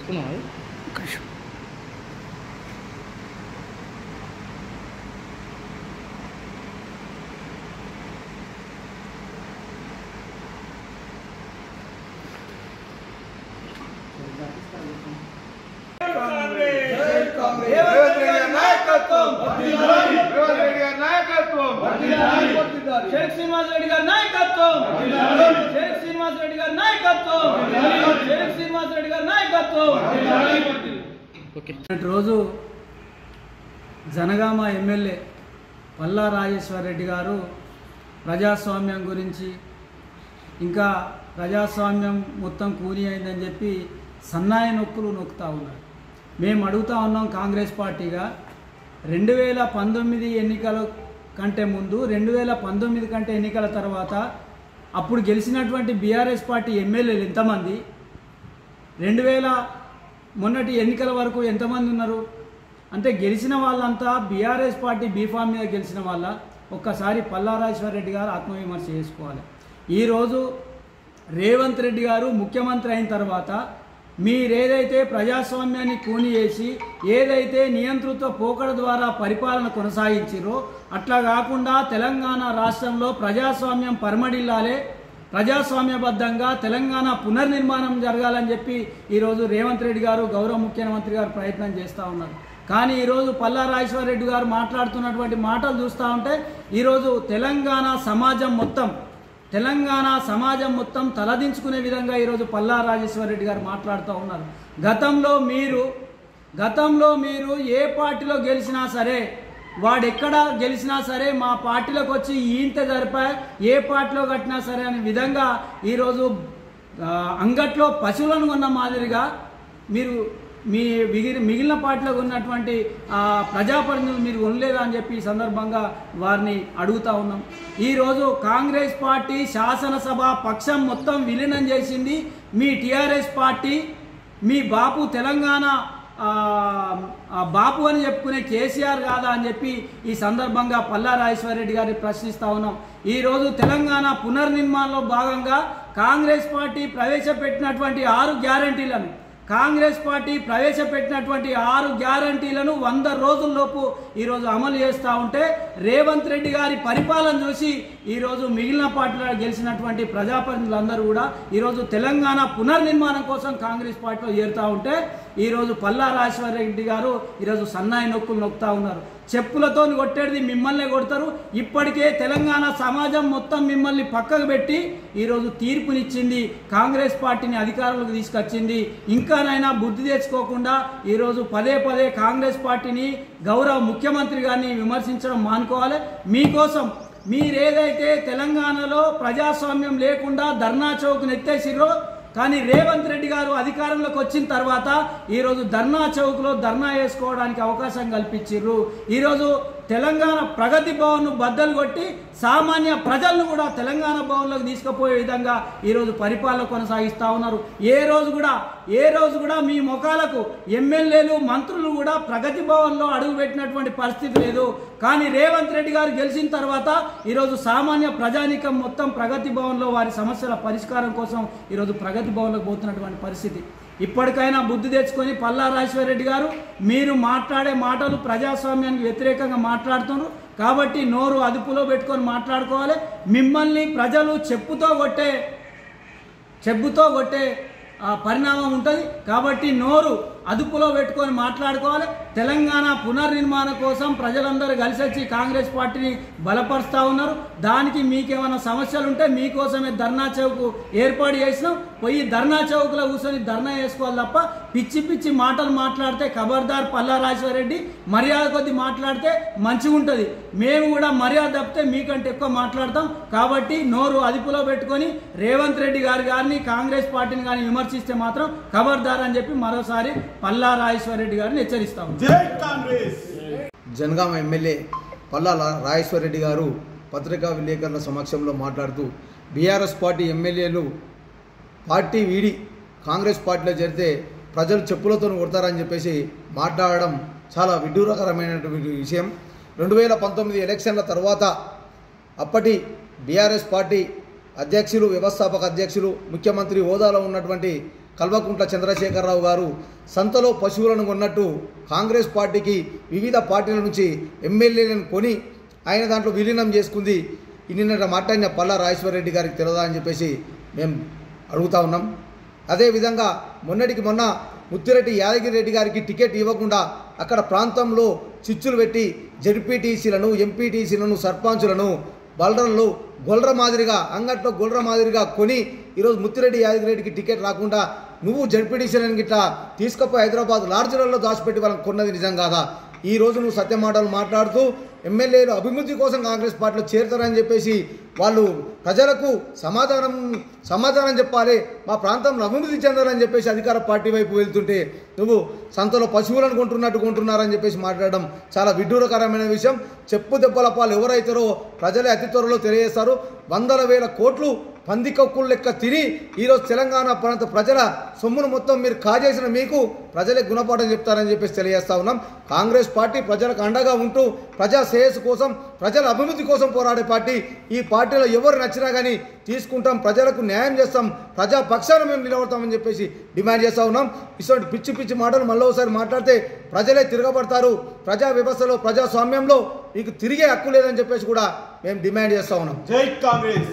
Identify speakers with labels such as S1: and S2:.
S1: తీసుకున్నావు
S2: शेख श्रीनिवास रेड्डी गारी नायकत्వం शेख श्रीनिवास रेड्डी गारी नायकत्వం शेख श्रीनिवास रेड्डी गारी नायकत्వం రోజు జనగామ ఎమ్మెల్యే పల్లా రాజేశ్వర్ రెడ్డి గారు ప్రజాస్వామ్యం గురించి ఇంకా ప్రజాస్వామ్యం మొత్తం కూలి అయిందని చెప్పి సన్నాయి నొక్కులు నొక్కుతా ఉన్నారు. మేము అడుగుతా ఉన్నాం కాంగ్రెస్ పార్టీగా 2019 ఎన్నికల కంటే ముందు 2019 కంటే ఎన్నికల తర్వాత అప్పుడు గెలిచినటువంటి బీఆర్ఎస్ పార్టీ ఎమ్మెల్యేలు ఎంతమంది, 2000 మొన్నటి ఎన్నికల వరకు ఎంతమంది ఉన్నారు అంటే గెలిచిన వాళ్ళంతా బీఆర్ఎస్ పార్టీ బీఫామ్ మీద గెలిచిన వాళ్ళ ఒక్కసారి పల్లా రాజేశ్వర్ రెడ్డి గారు ఆత్మవిమర్శ చేసుకోవాలి. ఈరోజు రేవంత్ రెడ్డి గారు ముఖ్యమంత్రి అయిన తర్వాత మీరేదైతే ప్రజాస్వామ్యాన్ని కూని చేసి ఏదైతే నియంతృత్వ పోకడ ద్వారా పరిపాలన కొనసాగించారో అట్లా కాకుండా తెలంగాణ రాష్ట్రంలో ప్రజాస్వామ్యం పరమడిల్లాలే, ప్రజాస్వామ్యబద్ధంగా తెలంగాణ పునర్నిర్మాణం జరగాలని చెప్పి ఈరోజు రేవంత్ రెడ్డి గారు గౌరవ ముఖ్యమంత్రి గారు ప్రయత్నం చేస్తూ ఉన్నారు. కానీ ఈరోజు పల్లా రాజేశ్వర్ రెడ్డి గారు మాట్లాడుతున్నటువంటి మాటలు చూస్తూ ఉంటే ఈరోజు తెలంగాణ సమాజం మొత్తం తలదించుకునే విధంగా ఈరోజు పల్లా రాజేశ్వర్ రెడ్డి గారు మాట్లాడుతూ ఉన్నారు. గతంలో మీరు ఏ పార్టీలో గెలిచినా సరే, వాడెక్కడ గెలిచినా సరే మా పార్టీలోకి వచ్చి ఈంత జరిపా, ఏ పార్టీలో కట్టినా సరే అనే విధంగా ఈరోజు అంగట్లో పశువులను కొన్న మాదిరిగా మీరు మిగిలిన పార్టీలో ఉన్నటువంటి ప్రజాప్రతినిధులు మీరు కొనలేదా అని చెప్పి ఈ సందర్భంగా వారిని అడుగుతా ఉన్నాం. ఈరోజు కాంగ్రెస్ పార్టీ శాసనసభ పక్షం మొత్తం విలీనం చేసింది మీ టీఆర్ఎస్ పార్టీ, మీ బాపు తెలంగాణ బాపు అని చెప్పుకునే కేసీఆర్ కాదా అని చెప్పి ఈ సందర్భంగా పల్లా రాజేశ్వర్ రెడ్డి గారిని ప్రశ్నిస్తూ ఉన్నాం. ఈరోజు తెలంగాణ పునర్నిర్మాణంలో భాగంగా కాంగ్రెస్ పార్టీ ప్రవేశపెట్టినటువంటి 6 గ్యారంటీలను 100 రోజుల్లోపు ఈరోజు అమలు చేస్తూ ఉంటే రేవంత్ రెడ్డి గారి పరిపాలన చూసి ఈరోజు మిగిలిన పార్టీలో గెలిచినటువంటి ప్రజాప్రతినిధులందరూ కూడా ఈరోజు తెలంగాణ పునర్నిర్మాణం కోసం కాంగ్రెస్ పార్టీలో చేరుతూ ఉంటే ఈరోజు పల్లా రాజేశ్వర్ రెడ్డి గారు ఈరోజు సన్నాయి నొక్కులు నొక్కుతూ ఉన్నారు. చెప్పులతో కొట్టేది మిమ్మల్నే కొడతారు. ఇప్పటికే తెలంగాణ సమాజం మొత్తం మిమ్మల్ని పక్కకు పెట్టి ఈరోజు తీర్పునిచ్చింది, కాంగ్రెస్ పార్టీని అధికారంలోకి తీసుకొచ్చింది. ఇంకానైనా బుద్ధి తెచ్చుకోకుండా ఈరోజు పదే కాంగ్రెస్ పార్టీని గౌరవ ముఖ్యమంత్రి గారిని విమర్శించడం మానుకోవాలి. మీకోసం మీరేదైతే తెలంగాణలో ప్రజాస్వామ్యం లేకుండా ధర్నా చౌక్ నెత్తేసిర్రో, కానీ రేవంత్ రెడ్డి గారు అధికారంలోకి వచ్చిన తర్వాత ఈరోజు ధర్నా చౌక్లో ధర్నా వేసుకోవడానికి అవకాశం కల్పించారు. ఈరోజు తెలంగాణ ప్రగతి భవన్ను బద్దలు కొట్టి సామాన్య ప్రజలను కూడా తెలంగాణ భవన్లోకి తీసుకుపోయే విధంగా ఈరోజు పరిపాలన కొనసాగిస్తూ ఉన్నారు. ఏ రోజు కూడా మీ ముఖాలకు ఎమ్మెల్యేలు మంత్రులు కూడా ప్రగతి భవన్లో అడుగుపెట్టినటువంటి పరిస్థితి లేదు. కానీ రేవంత్ రెడ్డి గారు గెలిచిన తర్వాత ఈరోజు సామాన్య ప్రజానీకం మొత్తం ప్రగతి భవన్లో వారి సమస్యల పరిష్కారం కోసం ఈరోజు ప్రగతి భవన్లోకి పోతున్నటువంటి పరిస్థితి. ఇప్పటికైనా బుద్ధి తెచ్చుకొని పల్లా రాజేశ్వర్ రెడ్డి గారు మీరు మాట్లాడే మాటలు ప్రజాస్వామ్యానికి వ్యతిరేకంగా మాట్లాడుతున్నారు కాబట్టి నోరు అదుపులో పెట్టుకొని మాట్లాడుకోవాలి. మిమ్మల్ని ప్రజలు చెప్పుతో కొట్టే పరిణామం ఉంటుంది కాబట్టి నోరు అదుపులో పెట్టుకొని మాట్లాడుకోవాలి. తెలంగాణ పునర్నిర్మాణం కోసం ప్రజలందరూ కలిసి వచ్చి కాంగ్రెస్ పార్టీని బలపరుస్తూ ఉన్నారు. దానికి మీకేమైనా సమస్యలు ఉంటే మీకోసమే ధర్నా చౌక్ ఏర్పాటు చేసినాం. పోయి ధర్నా చౌక్లో కూర్చొని ధర్నా చేసుకోవాలి తప్ప పిచ్చి మాటలు మాట్లాడితే ఖబర్దార్ పల్లా రాజేశ్వర్ రెడ్డి, మర్యాద కొద్ది మాట్లాడితే మంచిగా ఉంటుంది. మేము కూడా మర్యాద తప్పితే మీకంటే ఎక్కువ మాట్లాడతాం కాబట్టి నోరు అదుపులో పెట్టుకొని రేవంత్ రెడ్డి గారిని కాంగ్రెస్ పార్టీని కానీ విమర్శిస్తే మాత్రం ఖబర్దార్ అని చెప్పి మరోసారి పల్లా రాజేశ్వర్ రెడ్డి గారిని హెచ్చరిస్తాము.
S3: జనగామ ఎమ్మెల్యే పల్లా రాజేశ్వర్ రెడ్డి గారు పత్రికా విలేకరుల సమక్షంలో మాట్లాడుతూ బీఆర్ఎస్ పార్టీ ఎమ్మెల్యేలు పార్టీ వీడి కాంగ్రెస్ పార్టీలో చేరితే ప్రజలు చెప్పులతో కొడతారని చెప్పేసి మాట్లాడడం చాలా విడ్డూరకరమైనటువంటి విషయం. 2019 ఎలక్షన్ల తర్వాత అప్పటి బీఆర్ఎస్ పార్టీ అధ్యక్షులు, వ్యవస్థాపక అధ్యక్షులు, ముఖ్యమంత్రి హోదాలో ఉన్నటువంటి కల్వకుంట్ల చంద్రశేఖరరావు గారు సంతలో పశువులను కొన్నట్టు కాంగ్రెస్ పార్టీకి వివిధ పార్టీల నుంచి ఎమ్మెల్యేలను కొని ఆయన దాంట్లో విలీనం చేసుకుంది. నిన్న మాట్లాడిన పల్లా రాజేశ్వరరెడ్డి గారికి తెలియదా అని చెప్పేసి మేము అడుగుతా ఉన్నాం. అదేవిధంగా మొన్నటికి మొన్న ముత్తిరెడ్డి యాదగిరి రెడ్డి గారికి టికెట్ ఇవ్వకుండా అక్కడ ప్రాంతంలో చిచ్చులు పెట్టి జడ్పీటీసీలను, ఎంపీటీసీలను, సర్పంచులను బలరంలో గొల్ర మాదిరిగా అంగట్లో గొల్ర మాదిరిగా కొని ఈరోజు ముత్తిరెడ్డి యాదగిరి రెడ్డికి టికెట్ రాకుండా నువ్వు జడ్పీటీసీలను గిట్లా తీసుకుపోయి హైదరాబాద్ లాడ్జ్లలో దాచిపెట్టి వాళ్ళని కొన్నది నిజం కాదా? ఈరోజు నువ్వు సత్యమాటలు మాట్లాడుతూ ఎమ్మెల్యేలు అభివృద్ధి కోసం కాంగ్రెస్ పార్టీలో చేరుతారని చెప్పేసి వాళ్ళు ప్రజలకు సమాధానం చెప్పాలి, మా ప్రాంతంలో అభివృద్ధి చెందాలని చెప్పేసి అధికార పార్టీ వైపు వెళ్తుంటే నువ్వు సంతలో పశువులను కొంటున్నారని చెప్పేసి మాట్లాడడం చాలా విడ్డూరకరమైన విషయం. చెప్పు దెబ్బల పాలు ఎవరైతారో ప్రజలే అతి త్వరలో తెలియజేస్తారు. వందల వేల కోట్లు పందికొక్కులు లెక్క తిని ఈరోజు తెలంగాణ ప్రాంత ప్రజల సొమ్మును మొత్తం మీరు కాజేసిన మీకు ప్రజలే గుణపాఠం చెప్తారని చెప్పేసి తెలియజేస్తా ఉన్నాం. కాంగ్రెస్ పార్టీ ప్రజలకు అండగా ఉంటూ ప్రజా శ్రేయస్సు కోసం, ప్రజల అభివృద్ధి కోసం పోరాడే పార్టీ. ఈ పార్టీలో ఎవరు నచ్చినా కానీ తీసుకుంటాం, ప్రజలకు న్యాయం చేస్తాం, ప్రజా పక్షాన మేము నిలబడతామని చెప్పేసి డిమాండ్ చేస్తూ ఉన్నాం. ఇటువంటి పిచ్చి పిచ్చి మాటలు మళ్ళీ ఒకసారి మాట్లాడితే ప్రజలే తిరగబడతారు. ప్రజా వ్యవస్థలో, ప్రజాస్వామ్యంలో మీకు తిరిగే హక్కు లేదని చెప్పేసి కూడా మేము డిమాండ్ చేస్తూ ఉన్నాం.
S1: జై కాంగ్రెస్.